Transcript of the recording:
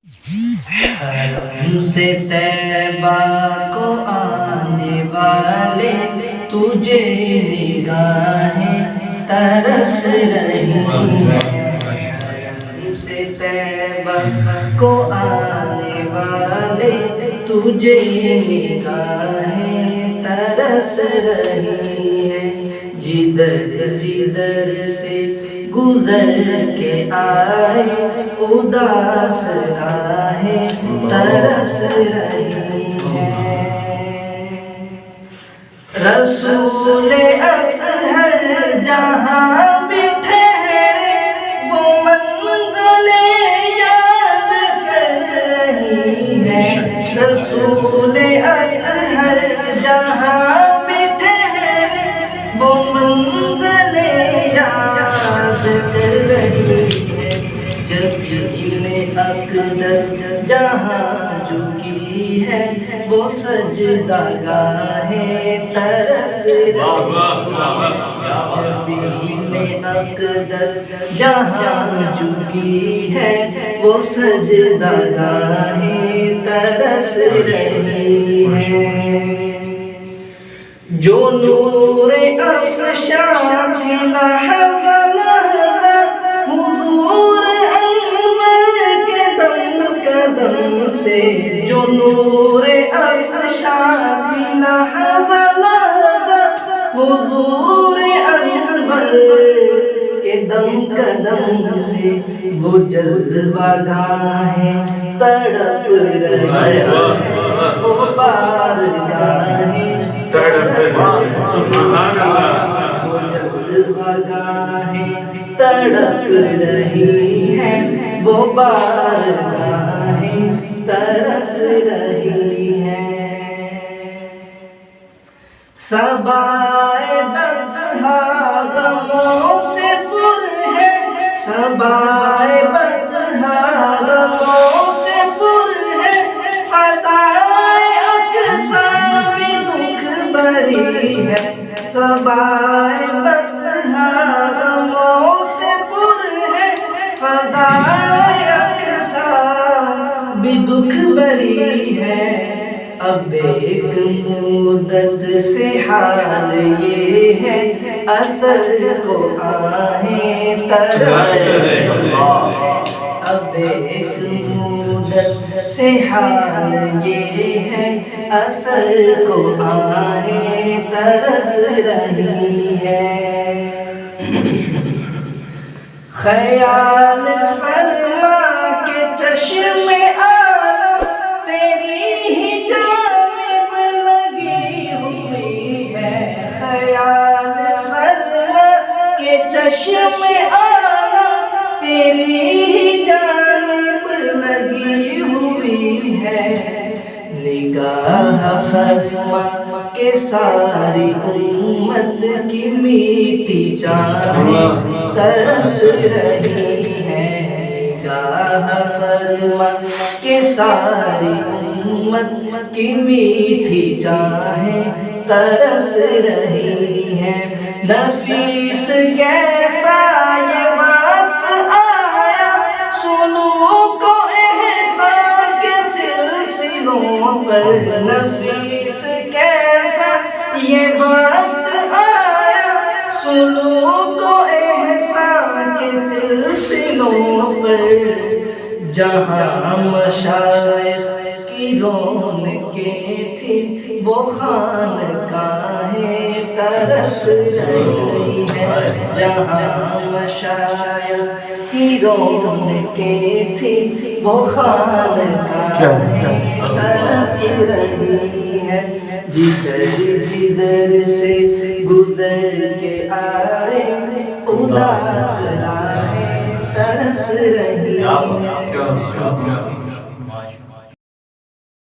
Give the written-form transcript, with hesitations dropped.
حرم سے طیبہ کو آنے والے تجھے نگاہیں ترس رہی ہیں۔ حرم سے طیبہ کو آنے والے تجھے نگاہیں ترس رہی ہیں۔ جدھر جدھر سے گزر کے آئے اداس راہیں ترس رہی ہیں۔ رسول اطہر جہاں بھی ٹھہرے وہ منزل یاد کر رہی ہے۔ رسول اطہر جہاں بھی ٹھہرے وہ منزل یاد کر رہی ہے۔ جب ابن اقدس جہاں جھکی ہے وہ سجدہ گاہیں ترس رہی ہے۔ جب ابن اقدس جہاں جھکی ہے وہ سجدہ گاہیں ترس رہی ہے۔ جو نور افشاں تھی لحظہ لحظہ حضور انور کے دم قدم سے، جو نور افشاں تھی لحظہ لحظہ حضور انور کے دم قدم سے، وہ جلوہ گاہیں تڑپ رہی ہیں، وہ بارگاہیں وہ جلوہ گاہیں تڑپ رہی ہیں، وہ بارگاہیں ترس رہی ہیں۔ صبائے بطحا غموں سے پر ہے، صبائے بطحا غموں سے پر ہے، فضائے اقصیٰ بھی دکھ بھری ہے۔ صبائے بطحا غموں سے پر ہے، فضائے اقصیٰ بھی دکھ بھری ہے۔ اب ایک مدت سے حال یہ ہے، اثر کو آہیں ترس رہی ہے۔ اب ایک مدت سے حال یہ ہے، اثر کو آہیں ترس رہی ہے۔ خیال فرما کے چشم عالم تیری ہی جانب لگی ہوئی ہے۔ خیال فرما کے چشم عالم تیری ہی جانب لگی ہوئی ہے۔ نگاہ فرما کہ ساری امت کی میٹھی چاہیں ترس رہی ہے۔ نگاہ فرما کہ ساری امت کی میٹھی چاہیں ترس رہی ہے۔ نفیس کیسا یہ وقت آیا، سلوک و احسان کے سلسلوں پر۔ نفیس کیسا یہ وقت آیا، سلوک و احسان کے سلسلوں پر۔ جہاں مشائخ کی رونقیں تھیں وہ خانقاہیں ترس رہی ہیں۔ جہاں مشائخ کی رونقیں تھیں وہ خانقاہیں ترس رہی ہیں۔ جدھر جدھر سے گزر کے آئے اداس راہیں ترس رہی ہیں۔